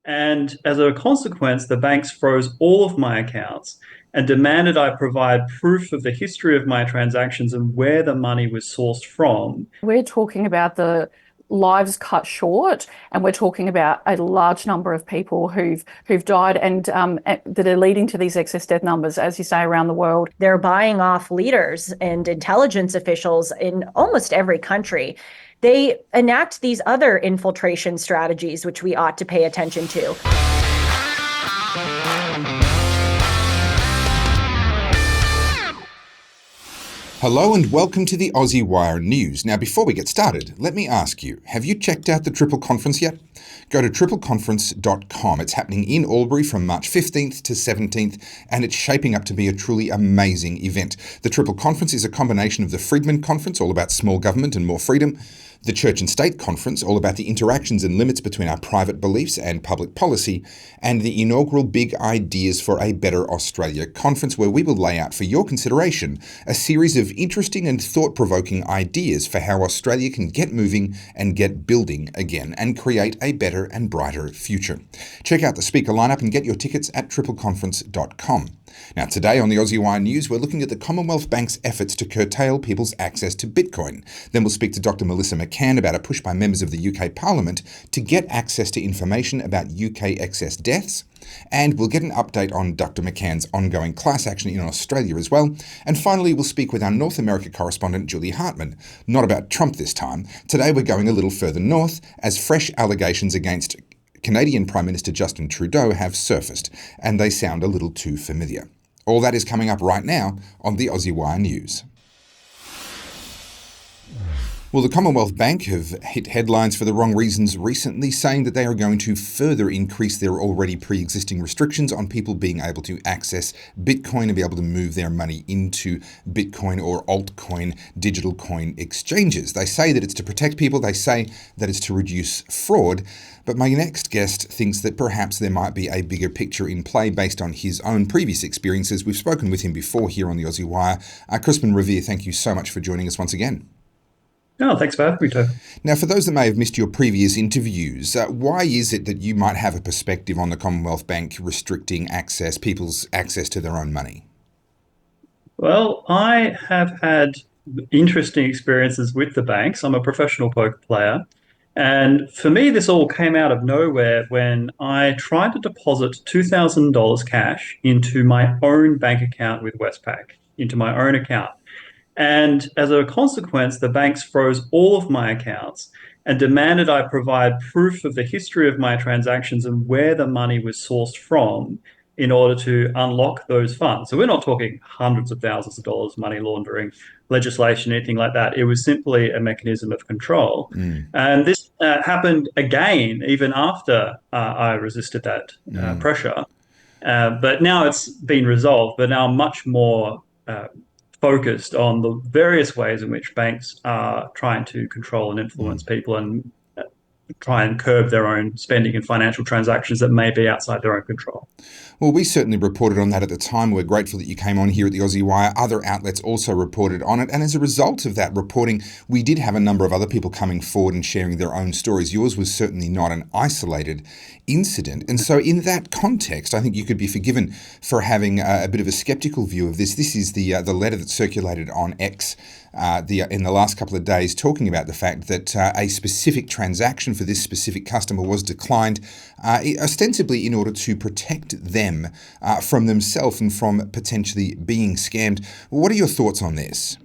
And as a consequence, the banks froze all of my accounts and demanded I provide proof of the history of my transactions and where the money was sourced from. We're talking about the lives cut short, and we're talking about a large number of people who've died, and that are leading to these excess death numbers, as you say, around the world. They're buying off leaders and intelligence officials in almost every country. They enact these other infiltration strategies, which we ought to pay attention to. Hello and welcome to the Aussie Wire News. Now, before we get started, let me ask you, have you checked out the Triple Conference yet? Go to tripleconference.com. It's happening in Albury from March 15th to 17th, and it's shaping up to be a truly amazing event. The Triple Conference is a combination of the Friedman Conference, all about small government and more freedom, the Church and State Conference, all about the interactions and limits between our private beliefs and public policy, and the inaugural Big Ideas for a Better Australia conference, where we will lay out for your consideration a series of interesting and thought-provoking ideas for how Australia can get moving and get building again and create a better and brighter future. Check out the speaker lineup and get your tickets at tripleconference.com. Now, today on the Aussie Wire News, we're looking at the Commonwealth Bank's efforts to curtail people's access to Bitcoin. Then we'll speak to Dr Melissa McCann about a push by members of the UK Parliament to get access to information about UK excess deaths. And we'll get an update on Dr McCann's ongoing class action in Australia as well. And finally, we'll speak with our North America correspondent, Julie Hartman. Not about Trump this time. Today, we're going a little further north as fresh allegations against Canadian Prime Minister Justin Trudeau have surfaced, and they sound a little too familiar. All that is coming up right now on the Aussie Wire News. Well, the Commonwealth Bank have hit headlines for the wrong reasons recently, saying that they are going to further increase their already pre-existing restrictions on people being able to access Bitcoin and be able to move their money into Bitcoin or altcoin digital coin exchanges. They say that it's to protect people. They say that it's to reduce fraud. But my next guest thinks that perhaps there might be a bigger picture in play based on his own previous experiences. We've spoken with him before here on the Aussie Wire. Crispin Rovere, thank you so much for joining us once again. Oh, thanks for having me, Joe. Now, for those that may have missed your previous interviews, why is it that you might have a perspective on the Commonwealth Bank restricting people's access to their own money? Well, I have had interesting experiences with the banks. I'm a professional poker player. And for me, this all came out of nowhere when I tried to deposit $2,000 cash into my own bank account with Westpac, into my own account. And as a consequence, the banks froze all of my accounts and demanded I provide proof of the history of my transactions and where the money was sourced from in order to unlock those funds. So we're not talking hundreds of thousands of dollars money laundering legislation, anything like that. It was simply a mechanism of control. And this happened again, even after I resisted that pressure. But now it's been resolved, but now much more focused on the various ways in which banks are trying to control and influence people and try and curb their own spending and financial transactions that may be outside their own control. Well, we certainly reported on that at the time. We're grateful that you came on here at the Aussie Wire. Other outlets also reported on it. And as a result of that reporting, we did have a number of other people coming forward and sharing their own stories. Yours was certainly not an isolated incident. And so in that context, I think you could be forgiven for having a bit of a skeptical view of this. This is the letter that circulated on X in the last couple of days, talking about the fact that a specific transaction for this specific customer was declined, ostensibly in order to protect them from themselves and from potentially being scammed. What are your thoughts on this?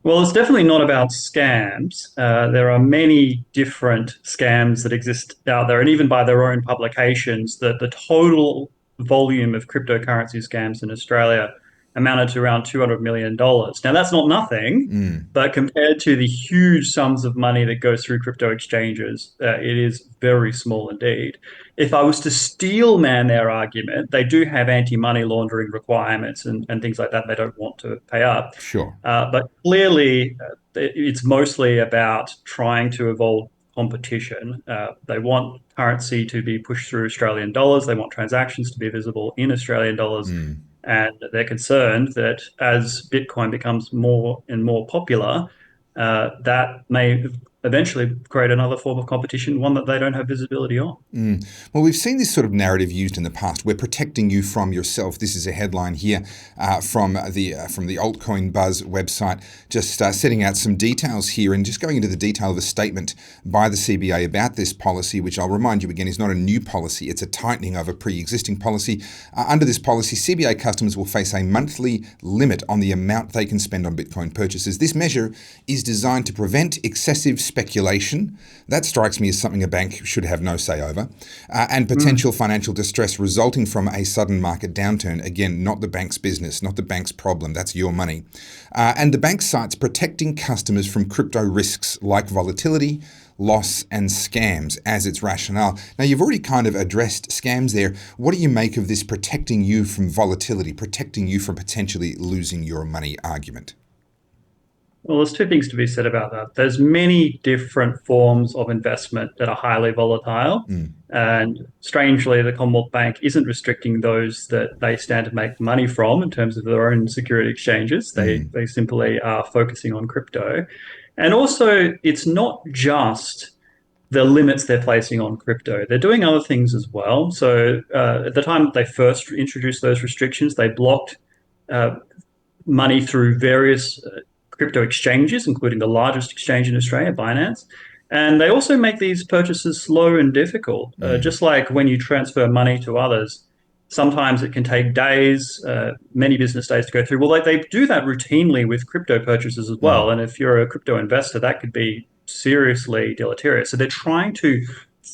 Well, it's definitely not about scams. There are many different scams that exist out there, and even by their own publications, that the total volume of cryptocurrency scams in Australia amounted to around $200 million. Now, that's not nothing, but compared to the huge sums of money that goes through crypto exchanges, it is very small indeed. If I was to steelman their argument, they do have anti-money laundering requirements and things like that. They don't want to pay up. Sure. But clearly, it's mostly about trying to evolve competition. They want currency to be pushed through Australian dollars. They want transactions to be visible in Australian dollars. And they're concerned that as Bitcoin becomes more and more popular, that may eventually create another form of competition, one that they don't have visibility on. Well, we've seen this sort of narrative used in the past. We're protecting you from yourself. This is a headline here from the Altcoin Buzz website, just setting out some details here and just going into the detail of a statement by the CBA about this policy, which I'll remind you again is not a new policy. It's a tightening of a pre-existing policy. Under this policy, CBA customers will face a monthly limit on the amount they can spend on Bitcoin purchases. This measure is designed to prevent excessive speculation. That strikes me as something a bank should have no say over. And potential financial distress resulting from a sudden market downturn. Again, not the bank's business, not the bank's problem. That's your money. And the bank cites protecting customers from crypto risks like volatility, loss, and scams as its rationale. Now, you've already kind of addressed scams there. What do you make of this protecting you from volatility, protecting you from potentially losing your money argument? Well, there's two things to be said about that. There's many different forms of investment that are highly volatile. And strangely, the Commonwealth Bank isn't restricting those that they stand to make money from in terms of their own security exchanges. They simply are focusing on crypto. And also, it's not just the limits they're placing on crypto. They're doing other things as well. So at the time they first introduced those restrictions, they blocked money through various crypto exchanges, including the largest exchange in Australia, Binance. And they also make these purchases slow and difficult. Just like when you transfer money to others, sometimes it can take days, many business days to go through. Well, they do that routinely with crypto purchases as well. And if you're a crypto investor, that could be seriously deleterious. So they're trying to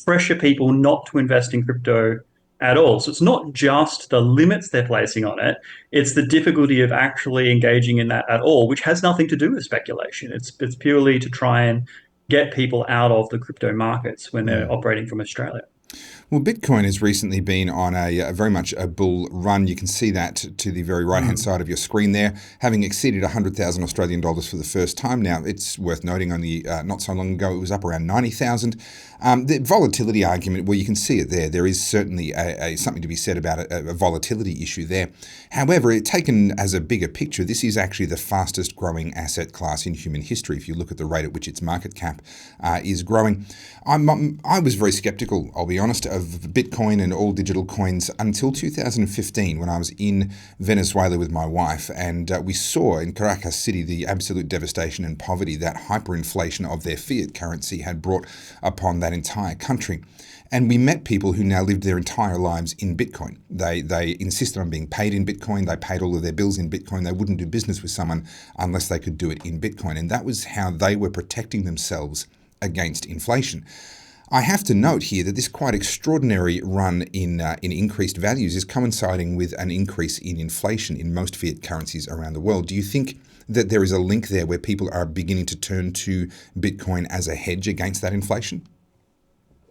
pressure people not to invest in crypto at all. So it's not just the limits they're placing on it, it's the difficulty of actually engaging in that at all, which has nothing to do with speculation. It's purely to try and get people out of the crypto markets when they're operating from Australia. Well, Bitcoin has recently been on a very much a bull run. You can see that to the very right-hand side of your screen there, having exceeded 100,000 Australian dollars for the first time. Now, it's worth noting only not so long ago it was up around 90,000. The volatility argument, well, you can see it there. There is certainly something to be said about a volatility issue there. However, taken as a bigger picture, this is actually the fastest growing asset class in human history. If you look at the rate at which its market cap is growing, I was very skeptical, I'll be honest, of Bitcoin and all digital coins until 2015 when I was in Venezuela with my wife, and we saw in Caracas City the absolute devastation and poverty that hyperinflation of their fiat currency had brought upon that entire country. And we met people who now lived their entire lives in Bitcoin. They insisted on being paid in Bitcoin. They paid all of their bills in Bitcoin. They wouldn't do business with someone unless they could do it in Bitcoin. And that was how they were protecting themselves against inflation. I have to note here that this quite extraordinary run in increased values is coinciding with an increase in inflation in most fiat currencies around the world. Do you think that there is a link there where people are beginning to turn to Bitcoin as a hedge against that inflation?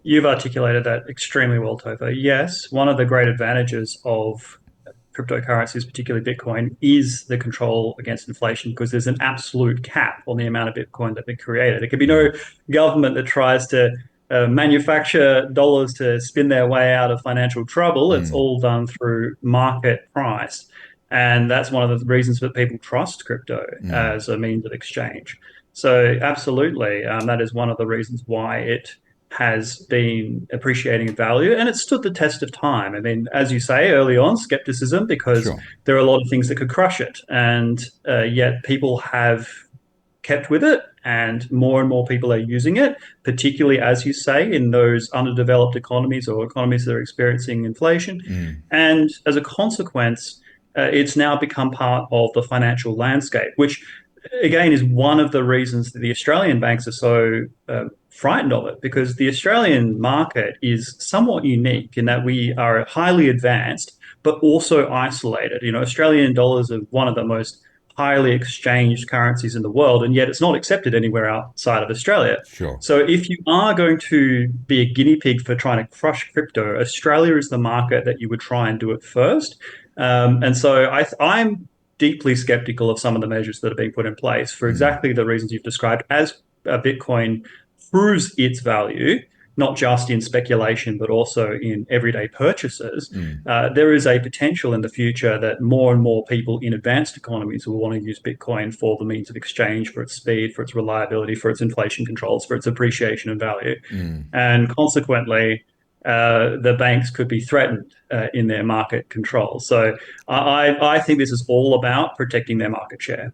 You've articulated that extremely well, Topher. Yes, one of the great advantages of cryptocurrencies, particularly Bitcoin, is the control against inflation, because there's an absolute cap on the amount of Bitcoin that we created. There could be no government that tries to manufacture dollars to spin their way out of financial trouble. It's all done through market price. And that's one of the reasons that people trust crypto as a means of exchange. So absolutely, that is one of the reasons why it has been appreciating in value, and it stood the test of time. I mean, as you say early on, skepticism, because there are a lot of things that could crush it, and yet people have kept with it, and more people are using it, particularly, as you say, in those underdeveloped economies or economies that are experiencing inflation. And as a consequence, it's now become part of the financial landscape, which again is one of the reasons that the Australian banks are so frightened of it, because the Australian market is somewhat unique in that we are highly advanced but also isolated. You know, Australian dollars are one of the most highly exchanged currencies in the world, and yet it's not accepted anywhere outside of Australia. So if you are going to be a guinea pig for trying to crush crypto, Australia is the market that you would try and do it first. And so I'm deeply skeptical of some of the measures that are being put in place for exactly the reasons you've described. As Bitcoin proves its value, not just in speculation, but also in everyday purchases, Mm. there is a potential in the future that more and more people in advanced economies will want to use Bitcoin for the means of exchange, for its speed, for its reliability, for its inflation controls, for its appreciation and value. Mm. And consequently, the banks could be threatened in their market control. So I think this is all about protecting their market share.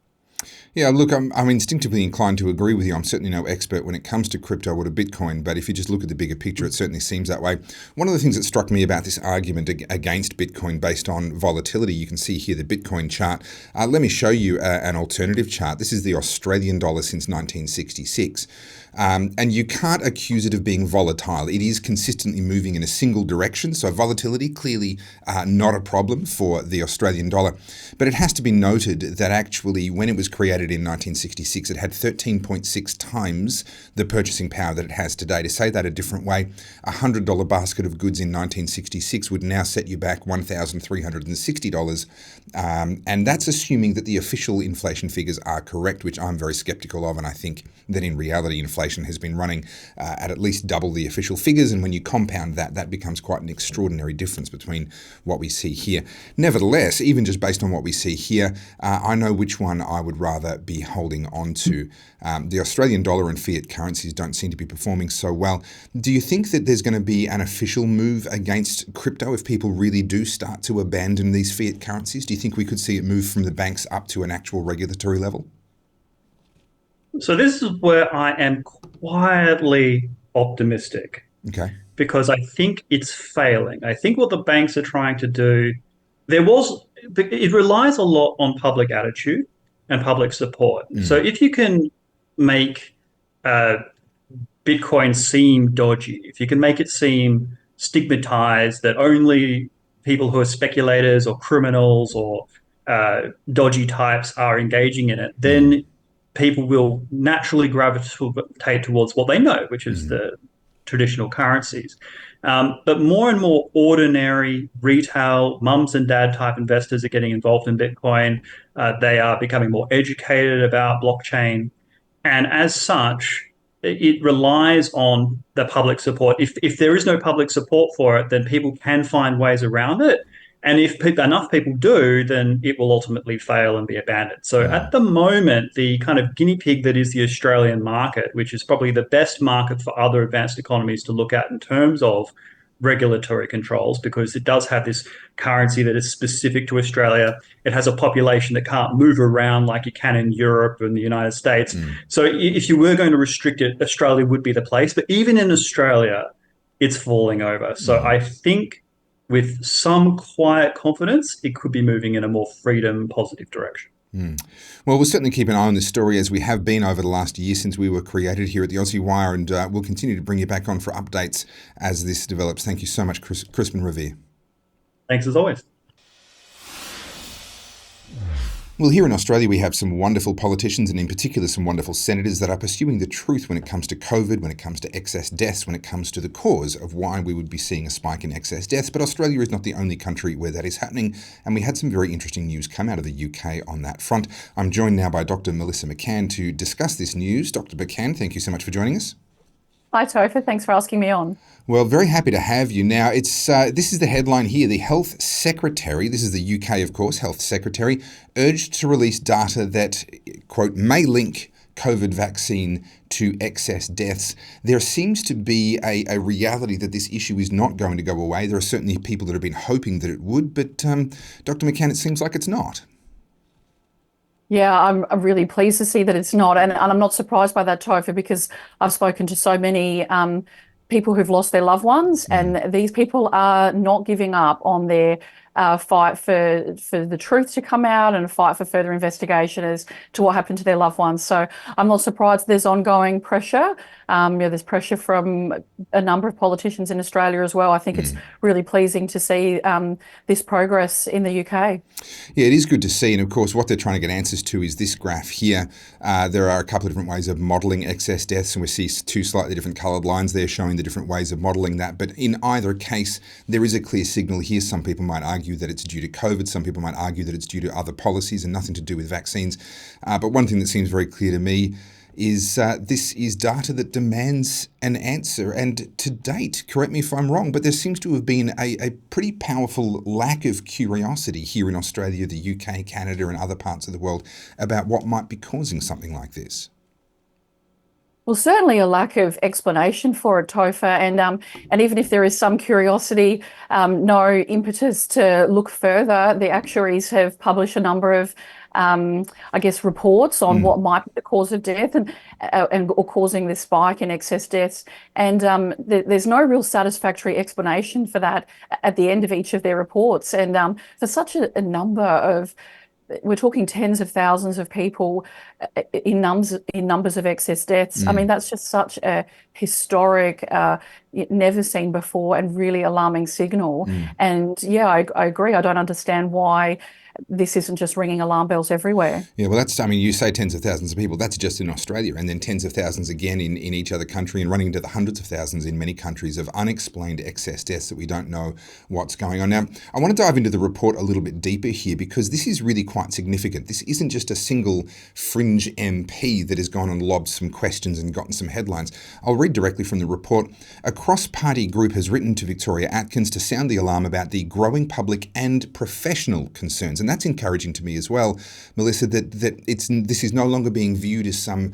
Yeah, look, I'm instinctively inclined to agree with you. I'm certainly no expert when it comes to crypto or to Bitcoin, but if you just look at the bigger picture, it certainly seems that way. One of the things that struck me about this argument against Bitcoin based on volatility, you can see here the Bitcoin chart. Let me show you an alternative chart. This is the Australian dollar since 1966. And you can't accuse it of being volatile. It is consistently moving in a single direction. So volatility, clearly not a problem for the Australian dollar. But it has to be noted that actually when it was created in 1966, it had 13.6 times the purchasing power that it has today. To say that a different way, a $100 basket of goods in 1966 would now set you back $1,360. And that's assuming that the official inflation figures are correct, which I'm very skeptical of. And I think that in reality, inflation has been running at least double the official figures. And when you compound that, that becomes quite an extraordinary difference between what we see here. Nevertheless, even just based on what we see here, I know which one I would rather be holding on to. The Australian dollar and fiat currencies don't seem to be performing so well. Do you think that there's going to be an official move against crypto if people really do start to abandon these fiat currencies? Do you think we could see it move from the banks up to an actual regulatory level? So this is where I am quietly optimistic Okay. because I think it's failing. I think what the banks are trying to do, it relies a lot on public attitude and public support. So if you can make Bitcoin seem dodgy, if you can make it seem stigmatized that only people who are speculators or criminals or dodgy types are engaging in it, then people will naturally gravitate towards what they know, which is the traditional currencies. But more and more ordinary retail mums and dad type investors are getting involved in Bitcoin. They are becoming more educated about blockchain. And as such, it relies on the public support. If there is no public support for it, then people can find ways around it. And if enough people do, then it will ultimately fail and be abandoned. So at the moment, the kind of guinea pig that is the Australian market, which is probably the best market for other advanced economies to look at in terms of regulatory controls, because it does have this currency that is specific to Australia. It has a population that can't move around like you can in Europe and the United States. So if you were going to restrict it, Australia would be the place. But even in Australia, it's falling over. So I think with some quiet confidence, it could be moving in a more freedom, positive direction. Well, we'll certainly keep an eye on this story as we have been over the last year since we were created here at the Aussie Wire, and we'll continue to bring you back on for updates as this develops. Thank you so much, Crispin Rovere. Thanks as always. Well, here in Australia, we have some wonderful politicians and in particular some wonderful senators that are pursuing the truth when it comes to COVID, when it comes to excess deaths, when it comes to the cause of why we would be seeing a spike in excess deaths. But Australia is not the only country where that is happening, and we had some very interesting news come out of the UK on that front. I'm joined now by Dr Melissa McCann to discuss this news. Dr McCann, thank you so much for joining us. Hi, Topher. Thanks for asking me on. Well, very happy to have you. Now, this is the headline here. The Health Secretary, this is the UK, of course, Health Secretary, urged to release data that, quote, may link COVID vaccine to excess deaths. There seems to be a reality that this issue is not going to go away. There are certainly people that have been hoping that it would, but Dr. McCann, it seems like it's not. Yeah, I'm really pleased to see that it's not. And I'm not surprised by that, Topher, because I've spoken to so many people who've lost their loved ones, and these people are not giving up on their fight for the truth to come out and a fight for further investigation as to what happened to their loved ones. So I'm not surprised there's ongoing pressure. There's pressure from a number of politicians in Australia as well. I think it's really pleasing to see this progress in the UK. Yeah, it is good to see. And of course, what they're trying to get answers to is this graph here. There are a couple of different ways of modelling excess deaths, and we see two slightly different coloured lines there showing the different ways of modelling that. But in either case, there is a clear signal here. Some people might argue that it's due to COVID. Some people might argue that it's due to other policies and nothing to do with vaccines. But one thing that seems very clear to me is this is data that demands an answer. And to date, correct me if I'm wrong, but there seems to have been a pretty powerful lack of curiosity here in Australia, the UK, Canada, and other parts of the world about what might be causing something like this. Well, certainly a lack of explanation for it, Topher, and even if there is some curiosity, no impetus to look further. The actuaries have published a number of, I guess, reports on what might be the cause of death and or causing this spike in excess deaths, and there's no real satisfactory explanation for that at the end of each of their reports, and for such a number of. We're talking tens of thousands of people in numbers of excess deaths. I mean, that's just such a historic, never seen before, and really alarming signal. And yeah, I agree. I don't understand why this isn't just ringing alarm bells everywhere. Yeah, well, I mean, you say tens of thousands of people, that's just in Australia, and then tens of thousands again in each other country, and running into the hundreds of thousands in many countries of unexplained excess deaths that we don't know what's going on. Now, I want to dive into the report a little bit deeper here, because this is really quite significant. This isn't just a single fringe MP that has gone and lobbed some questions and gotten some headlines. I'll read directly from the report. A cross-party group has written to Victoria Atkins to sound the alarm about the growing public and professional concerns. And that's encouraging to me as well, Melissa, that this is no longer being viewed as some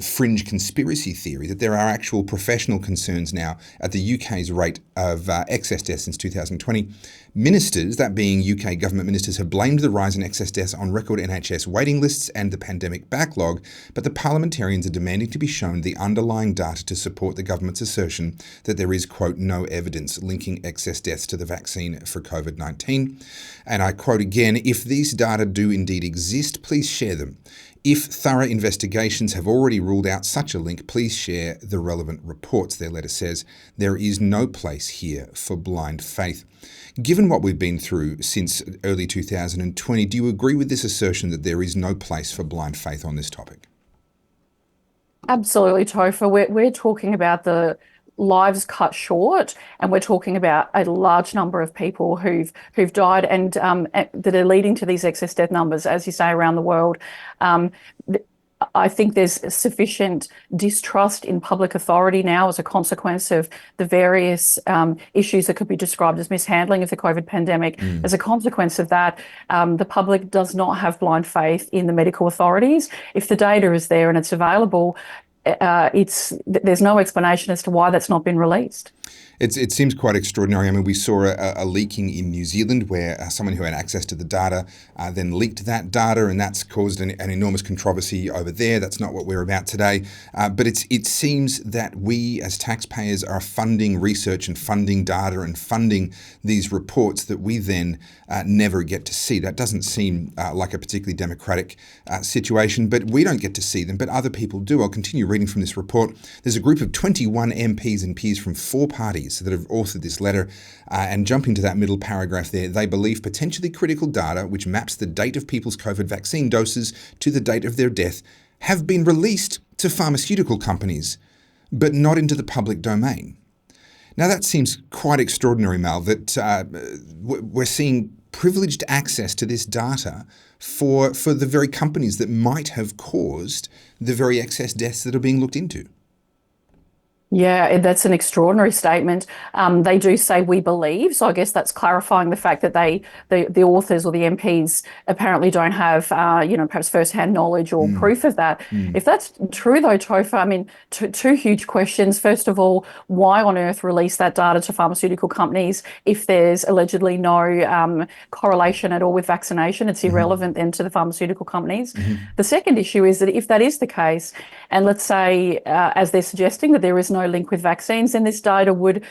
fringe conspiracy theory, that there are actual professional concerns now at the UK's rate of excess deaths since 2020. Ministers, that being UK government ministers, have blamed the rise in excess deaths on record NHS waiting lists and the pandemic backlog, but the parliamentarians are demanding to be shown the underlying data to support the government's assertion that there is, quote, no evidence linking excess deaths to the vaccine for COVID-19. And I quote again, if these data do indeed exist, please share them. If thorough investigations have already ruled out such a link, please share the relevant reports, their letter says. There is no place here for blind faith. Given what we've been through since early 2020, do you agree with this assertion that there is no place for blind faith on this topic? Absolutely, Topher. We're talking about the lives cut short, and we're talking about a large number of people who've died, and that are leading to these excess death numbers, as you say, around the world. I think there's sufficient distrust in public authority now as a consequence of the various issues that could be described as mishandling of the COVID pandemic. As a consequence of that, the public does not have blind faith in the medical authorities. If the data is there and it's available, there's no explanation as to why that's not been released. It seems quite extraordinary. I mean, we saw a leaking in New Zealand where someone who had access to the data then leaked that data, and that's caused an enormous controversy over there. That's not what we're about today. But it seems that we as taxpayers are funding research and funding data and funding these reports that we then never get to see. That doesn't seem like a particularly democratic situation, but we don't get to see them, but other people do. I'll continue reading from this report. There's a group of 21 MPs and Peers from 4 parties that have authored this letter, and jumping to that middle paragraph there, they believe potentially critical data which maps the date of people's COVID vaccine doses to the date of their death have been released to pharmaceutical companies, but not into the public domain. Now that seems quite extraordinary, Mal, that we're seeing privileged access to this data for the very companies that might have caused the very excess deaths that are being looked into. Yeah, that's an extraordinary statement. They do say we believe, so I guess that's clarifying the fact that the authors or the MPs apparently don't have, perhaps first-hand knowledge or proof of that. If that's true, though, Topher, I mean, two huge questions. First of all, why on earth release that data to pharmaceutical companies if there's allegedly no correlation at all with vaccination? It's irrelevant then to the pharmaceutical companies. The second issue is that if that is the case, and let's say, as they're suggesting, that there is no link with vaccines, then this data would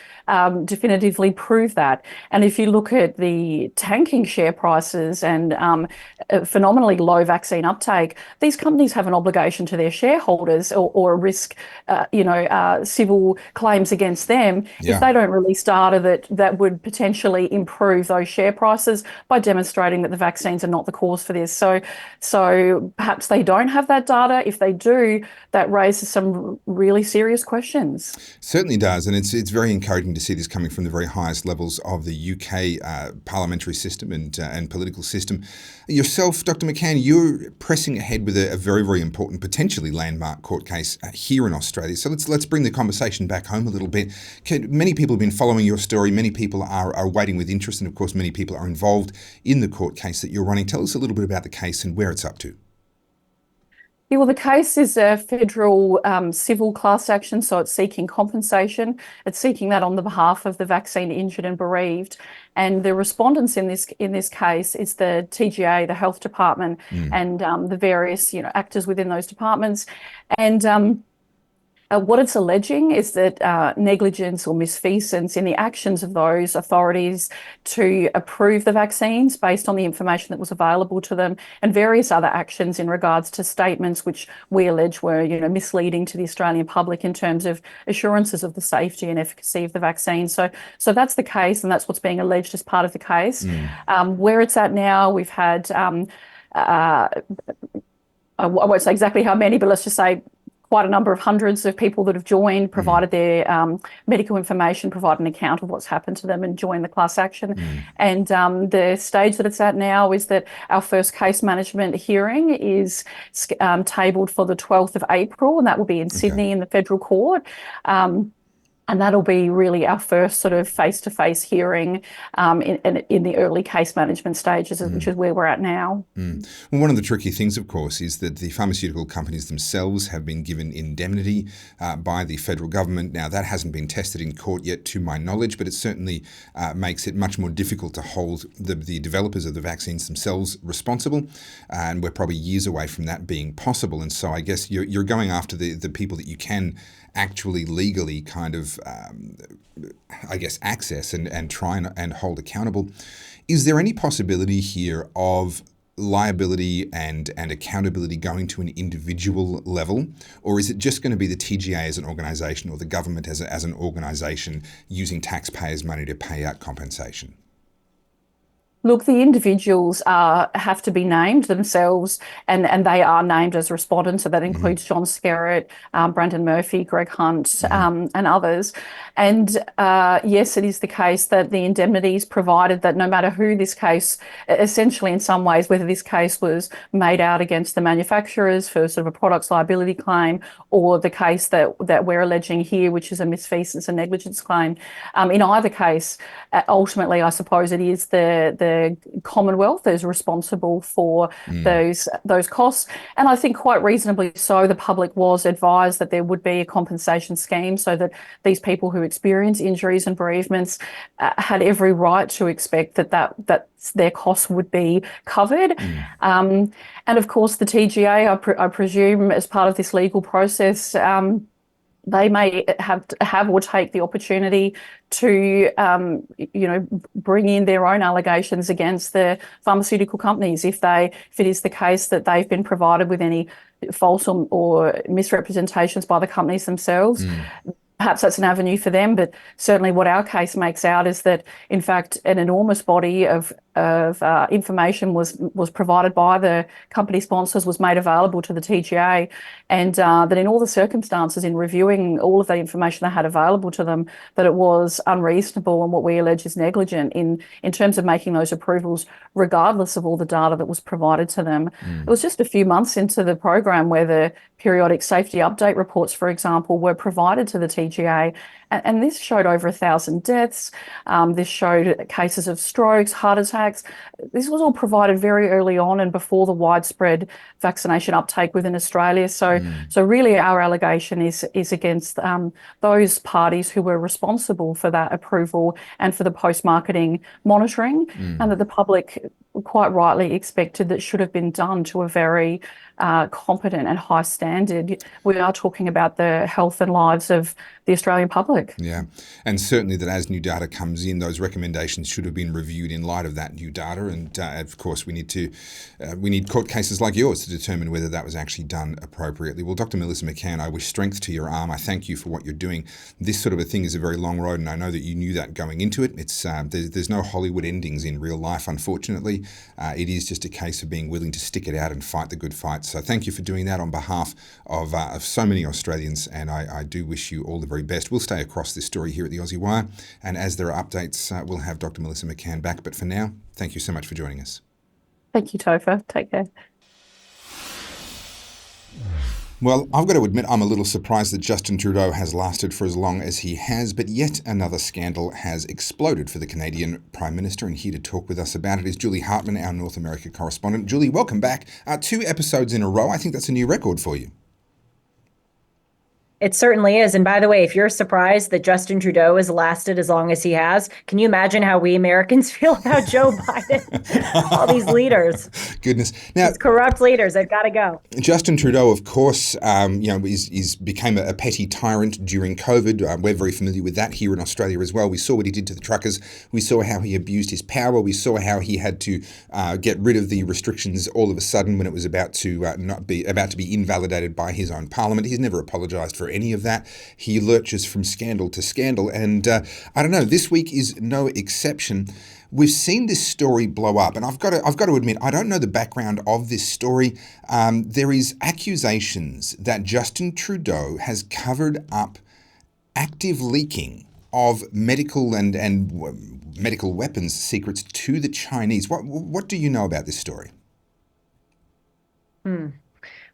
definitively prove that. And if you look at the tanking share prices and phenomenally low vaccine uptake, these companies have an obligation to their shareholders or a risk, civil claims against them if they don't release data that would potentially improve those share prices by demonstrating that the vaccines are not the cause for this. So perhaps they don't have that data. If they do, that raises some really serious questions. vaccines. Certainly does, and it's very encouraging to see this coming from the very highest levels of the UK parliamentary system and political system. Yourself, Dr McCann, you're pressing ahead with a very, very important, potentially landmark court case here in Australia. So let's bring the conversation back home a little bit. Many people have been following your story. Many people are waiting with interest, and of course, many people are involved in the court case that you're running. Tell us a little bit about the case and where it's up to. Yeah, well, the case is a federal civil class action, so it's seeking compensation. It's seeking that on the behalf of the vaccine injured and bereaved. And the respondents in this case is the TGA, the Health Department, and the various actors within those departments. And what it's alleging is that negligence or misfeasance in the actions of those authorities to approve the vaccines based on the information that was available to them, and various other actions in regards to statements which we allege were misleading to the Australian public in terms of assurances of the safety and efficacy of the vaccine. So that's the case, and that's what's being alleged as part of the case. Where it's at now, we've had I won't say exactly how many, but let's just say quite a number of hundreds of people that have joined, provided their medical information, provided an account of what's happened to them, and joined the class action. And the stage that it's at now is that our first case management hearing is tabled for the 12th of April, and that will be in Sydney in the federal court. And that'll be really our first sort of face-to-face hearing in the early case management stages, which is where we're at now. Well, one of the tricky things, of course, is that the pharmaceutical companies themselves have been given indemnity by the federal government. Now, that hasn't been tested in court yet, to my knowledge, but it certainly makes it much more difficult to hold the developers of the vaccines themselves responsible. And we're probably years away from that being possible. And so I guess you're going after the people that you can actually legally kind of, access and try and hold accountable. Is there any possibility here of liability and accountability going to an individual level, or is it just going to be the TGA as an organisation or the government as an organisation using taxpayers' money to pay out compensation? Look, the individuals have to be named themselves, and they are named as respondents. So that includes John Skerritt, Brandon Murphy, Greg Hunt, and others. And yes, it is the case that the indemnity is provided that no matter who this case, essentially in some ways, whether this case was made out against the manufacturers for sort of a products liability claim, or the case that we're alleging here, which is a misfeasance and negligence claim, in either case, ultimately, I suppose it is the Commonwealth is responsible for those costs. And I think quite reasonably so, the public was advised that there would be a compensation scheme so that these people who experience injuries and bereavements had every right to expect that their costs would be covered. And of course, the TGA, I presume, as part of this legal process, they may have or take the opportunity to, bring in their own allegations against the pharmaceutical companies if it is the case that they've been provided with any false or misrepresentations by the companies themselves. Perhaps that's an avenue for them, but certainly what our case makes out is that, in fact, an enormous body of information was provided by the company sponsors, was made available to the TGA, and that in all the circumstances, in reviewing all of the information they had available to them, that it was unreasonable and what we allege is negligent in terms of making those approvals, regardless of all the data that was provided to them. It was just a few months into the program where the periodic safety update reports, for example, were provided to the TGA. And this showed over 1,000 deaths. This showed cases of strokes, heart attacks. This was all provided very early on and before the widespread vaccination uptake within Australia. So really our allegation is against those parties who were responsible for that approval and for the post-marketing monitoring, and that the public quite rightly expected that should have been done to a very competent and high standard. We are talking about the health and lives of the Australian public. Yeah, and certainly that as new data comes in, those recommendations should have been reviewed in light of that new data. And of course, we need court cases like yours to determine whether that was actually done appropriately. Well, Dr Melissa McCann, I wish strength to your arm. I thank you for what you're doing. This sort of a thing is a very long road, and I know that you knew that going into it. It's there's no Hollywood endings in real life, unfortunately. It is just a case of being willing to stick it out and fight the good fight. So thank you for doing that on behalf of so many Australians, and I do wish you all the very best. We'll stay across this story here at the Aussie Wire, and as there are updates, we'll have Dr Melissa McCann back. But for now, thank you so much for joining us. Thank you, Topher. Take care. Well, I've got to admit I'm a little surprised that Justin Trudeau has lasted for as long as he has, but yet another scandal has exploded for the Canadian Prime Minister, and here to talk with us about it is Julie Hartman, our North America correspondent. Julie, welcome back. 2 episodes in a row. I think that's a new record for you. It certainly is. And by the way, if you're surprised that Justin Trudeau has lasted as long as he has, can you imagine how we Americans feel about Joe Biden? All these leaders. Goodness. Now, these corrupt leaders, they've got to go. Justin Trudeau, of course, became a petty tyrant during COVID. We're very familiar with that here in Australia as well. We saw what he did to the truckers. We saw how he abused his power. We saw how he had to get rid of the restrictions all of a sudden when it was about to be invalidated by his own parliament. He's never apologised for any of that. He lurches from scandal to scandal, and I don't know, this week is no exception. We've seen this story blow up, and I've got to admit, I don't know the background of this story. There is accusations that Justin Trudeau has covered up active leaking of medical and medical weapons secrets to the Chinese. What do you know about this story?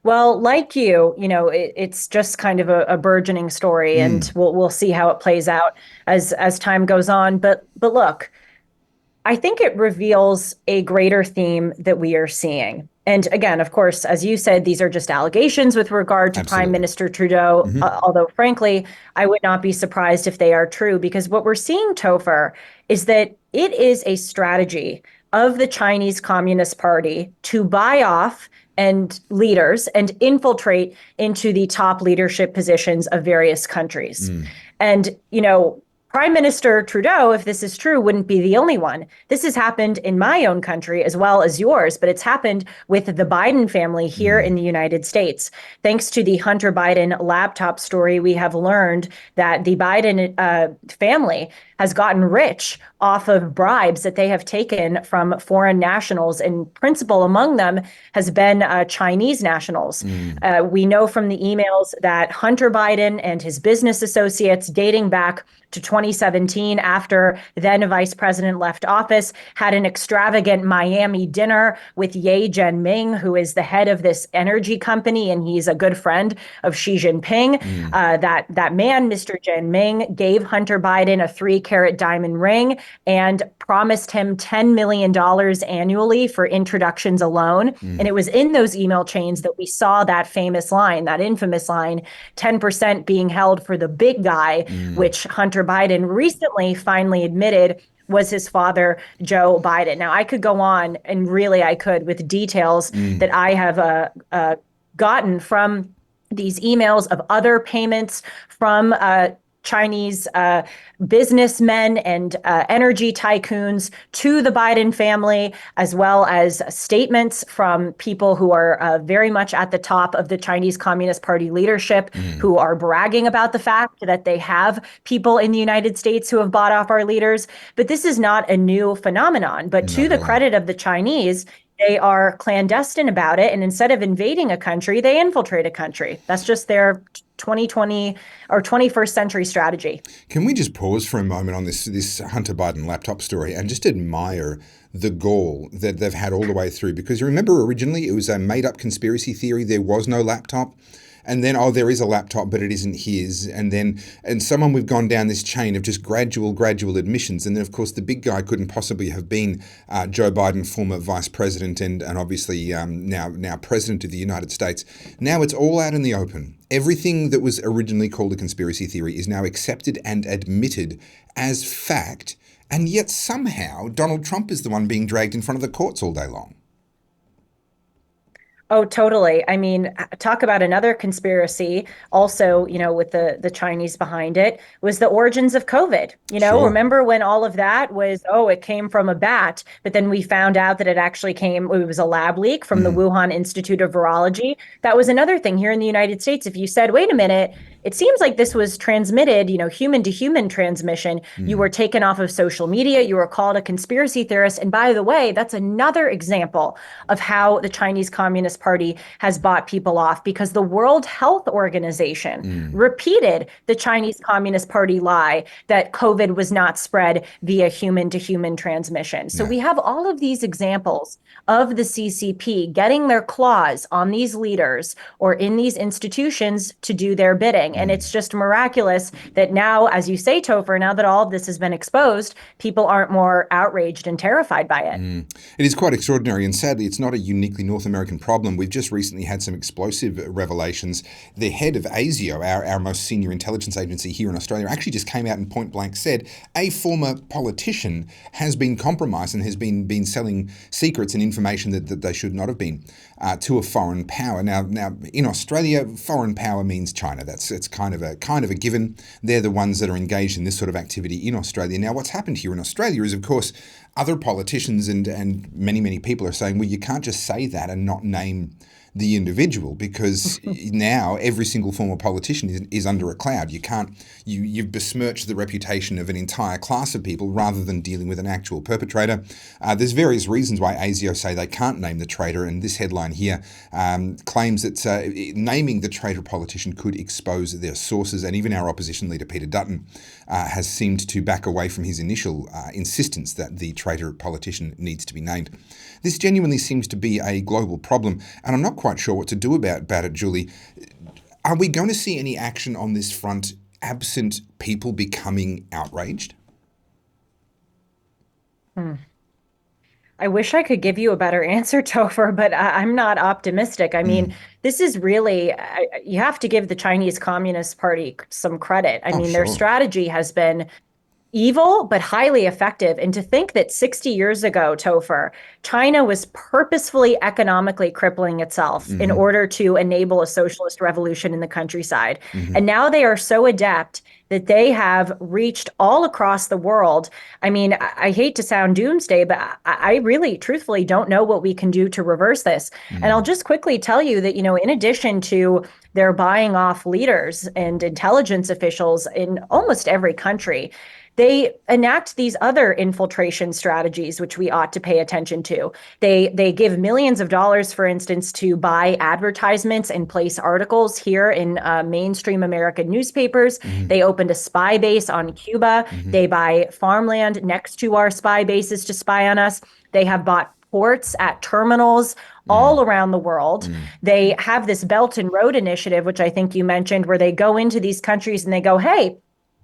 Well, like it's just kind of a burgeoning story, and we'll see how it plays out as time goes on. But look, I think it reveals a greater theme that we are seeing. And again, of course, as you said, these are just allegations with regard to Absolutely. Prime Minister Trudeau, although frankly, I would not be surprised if they are true, because what we're seeing, Topher, is that it is a strategy of the Chinese Communist Party to buy off and leaders and infiltrate into the top leadership positions of various countries. And, Prime Minister Trudeau, if this is true, wouldn't be the only one. This has happened in my own country as well as yours, but it's happened with the Biden family here in the United States. Thanks to the Hunter Biden laptop story, we have learned that the Biden family has gotten rich off of bribes that they have taken from foreign nationals, and principal among them has been Chinese nationals. We know from the emails that Hunter Biden and his business associates, dating back to 2017, after then Vice President left office, had an extravagant Miami dinner with Ye Jianming, who is the head of this energy company, and he's a good friend of Xi Jinping. That man, Mr. Jianming, gave Hunter Biden a 3-carat diamond ring and promised him $10 million annually for introductions alone. And it was in those email chains that we saw that famous line, that infamous line, 10% being held for the big guy, which Hunter Biden recently finally admitted was his father, Joe Biden. Now, I could go on, and really I could, with details that I have gotten from these emails of other payments from Chinese businessmen and energy tycoons to the Biden family, as well as statements from people who are very much at the top of the Chinese Communist Party leadership, who are bragging about the fact that they have people in the United States who have bought off our leaders. But this is not a new phenomenon. But to the credit of the Chinese, they are clandestine about it. And instead of invading a country, they infiltrate a country. That's just their 2020 or 21st century strategy. Can we just pause for a moment on this Hunter Biden laptop story and just admire the gall that they've had all the way through? Because you remember, originally it was a made-up conspiracy theory. There was no laptop. And then, there is a laptop, but it isn't his. And someone, we've gone down this chain of just gradual admissions. And then, of course, the big guy couldn't possibly have been Joe Biden, former vice president and obviously now president of the United States. Now it's all out in the open. Everything that was originally called a conspiracy theory is now accepted and admitted as fact. And yet somehow Donald Trump is the one being dragged in front of the courts all day long. Oh, totally. I mean, talk about another conspiracy also, with the Chinese behind it, was the origins of COVID. Sure. Remember when all of that was, it came from a bat, but then we found out that it was a lab leak from the Wuhan Institute of Virology. That was another thing here in the United States. If you said, wait a minute, it seems like this was transmitted, human to human transmission. You were taken off of social media. You were called a conspiracy theorist. And by the way, that's another example of how the Chinese Communist Party has bought people off, because the World Health Organization repeated the Chinese Communist Party lie that COVID was not spread via human to human transmission. So we have all of these examples of the CCP getting their claws on these leaders or in these institutions to do their bidding. And it's just miraculous that now, as you say, Topher, now that all of this has been exposed, people aren't more outraged and terrified by it. It is quite extraordinary, and sadly, it's not a uniquely North American problem. We've just recently had some explosive revelations. The head of ASIO, our most senior intelligence agency here in Australia, actually just came out and point blank said a former politician has been compromised and has been selling secrets and information that they should not have been to a foreign power. Now in Australia, foreign power means China. It's kind of a given. They're the ones that are engaged in this sort of activity in Australia. Now, what's happened here in Australia is, of course, other politicians and many people are saying, well, you can't just say that and not name the individual, because now every single former politician is under a cloud. You've besmirched the reputation of an entire class of people rather than dealing with an actual perpetrator. There's various reasons why ASIO say they can't name the traitor, and this headline here claims that naming the traitor politician could expose their sources, and even our opposition leader Peter Dutton has seemed to back away from his initial insistence that the traitor politician needs to be named. This genuinely seems to be a global problem, and I'm not quite sure what to do about it, Julie. Are we going to see any action on this front absent people becoming outraged? I wish I could give you a better answer, Topher, but I'm not optimistic. I mean, this is really, you have to give the Chinese Communist Party some credit. I mean, their strategy has been evil, but highly effective. And to think that 60 years ago, Topher, China was purposefully economically crippling itself in order to enable a socialist revolution in the countryside. And now they are so adept that they have reached all across the world. I mean, I hate to sound doomsday, but I really truthfully don't know what we can do to reverse this. And I'll just quickly tell you that, in addition to their buying off leaders and intelligence officials in almost every country, they enact these other infiltration strategies, which we ought to pay attention to. They give millions of dollars, for instance, to buy advertisements and place articles here in mainstream American newspapers. They opened a spy base on Cuba. They buy farmland next to our spy bases to spy on us. They have bought ports at terminals all around the world. They have this Belt and Road Initiative, which I think you mentioned, where they go into these countries and they go, hey,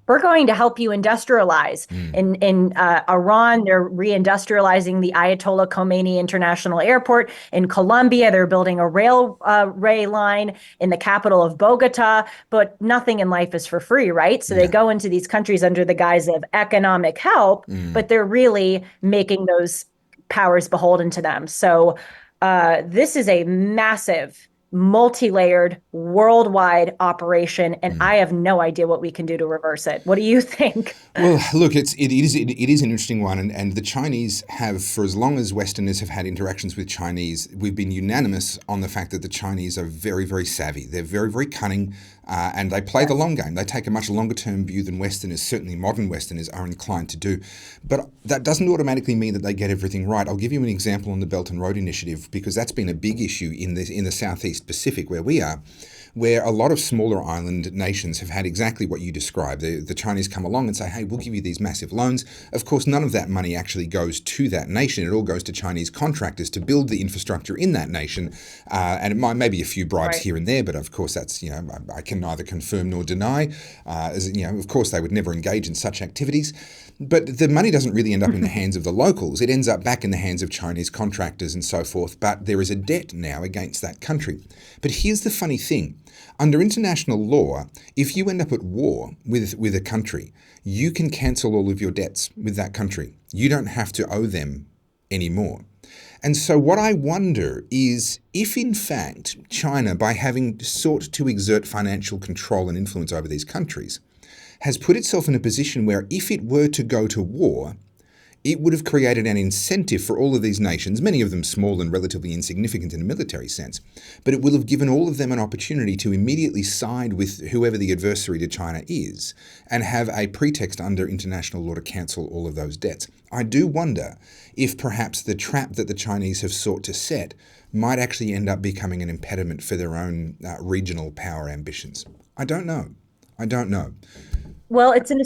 we're going to help you industrialize. In Iran, they're reindustrializing the Ayatollah Khomeini International Airport. In Colombia, they're building a railway line in the capital of Bogota. But nothing in life is for free, right? So they go into these countries under the guise of economic help, but they're really making those powers beholden to them. So this is a massive, multi-layered, worldwide operation, and I have no idea what we can do to reverse it. What do you think? Well, look, it is an interesting one, and the Chinese have, for as long as Westerners have had interactions with Chinese, we've been unanimous on the fact that the Chinese are very, very savvy. They're very, very cunning, and they play the long game. They take a much longer-term view than Westerners, certainly modern Westerners, are inclined to do. But that doesn't automatically mean that they get everything right. I'll give you an example on the Belt and Road Initiative, because that's been a big issue in the Southeast Pacific where we are, where a lot of smaller island nations have had exactly what you described. The Chinese come along and say, hey, we'll give you these massive loans. Of course, none of that money actually goes to that nation. It all goes to Chinese contractors to build the infrastructure in that nation. And it might maybe a few bribes here and there, but of course that's, I can neither confirm nor deny. Of course they would never engage in such activities. But the money doesn't really end up in the hands of the locals. It ends up back in the hands of Chinese contractors and so forth. But there is a debt now against that country. But here's the funny thing. Under international law, if you end up at war with a country, you can cancel all of your debts with that country. You don't have to owe them anymore. And so what I wonder is if, in fact, China, by having sought to exert financial control and influence over these countries, has put itself in a position where if it were to go to war, it would have created an incentive for all of these nations, many of them small and relatively insignificant in a military sense, but it will have given all of them an opportunity to immediately side with whoever the adversary to China is and have a pretext under international law to cancel all of those debts. I do wonder if perhaps the trap that the Chinese have sought to set might actually end up becoming an impediment for their own regional power ambitions. I don't know. Well, it's an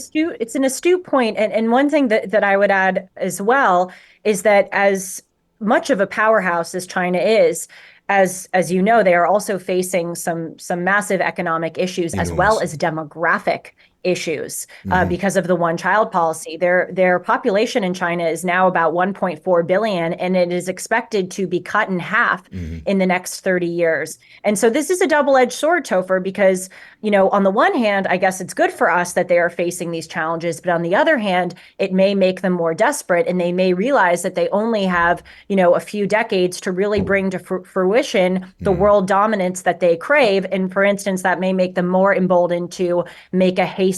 astute point. And one thing that I would add as well is that as much of a powerhouse as China is, as you know, they are also facing some massive economic issues as well as demographic issues because of the one-child policy. Their population in China is now about 1.4 billion, and it is expected to be cut in half in the next 30 years. And so this is a double-edged sword, Topher, because, on the one hand, I guess it's good for us that they are facing these challenges, but on the other hand, it may make them more desperate, and they may realize that they only have, a few decades to really bring to fruition the world dominance that they crave. And for instance, that may make them more emboldened to make a hasty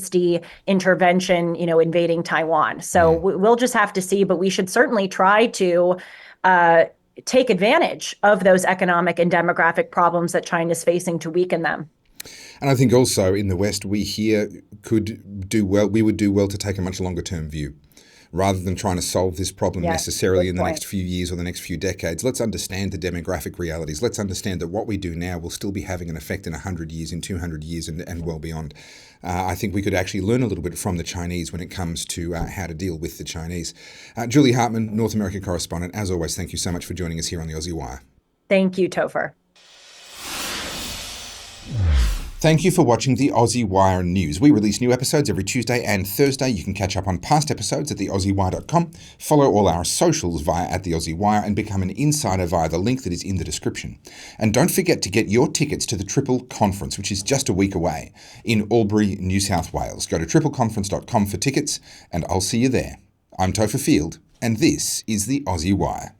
intervention, invading Taiwan. So we'll just have to see, but we should certainly try to take advantage of those economic and demographic problems that China's facing to weaken them. And I think also in the West, we here we would do well to take a much longer term view. Rather than trying to solve this problem necessarily in the next few years or the next few decades, let's understand the demographic realities. Let's understand that what we do now will still be having an effect in 100 years, in 200 years, and well beyond. I think we could actually learn a little bit from the Chinese when it comes to how to deal with the Chinese. Julie Hartman, North America correspondent, as always, thank you so much for joining us here on the Aussie Wire. Thank you, Topher. Thank you for watching the Aussie Wire News. We release new episodes every Tuesday and Thursday. You can catch up on past episodes at theaussiewire.com, follow all our socials via @theaussiewire, and become an insider via the link that is in the description. And don't forget to get your tickets to the Triple Conference, which is just a week away, in Albury, New South Wales. Go to tripleconference.com for tickets, and I'll see you there. I'm Topher Field, and this is the Aussie Wire.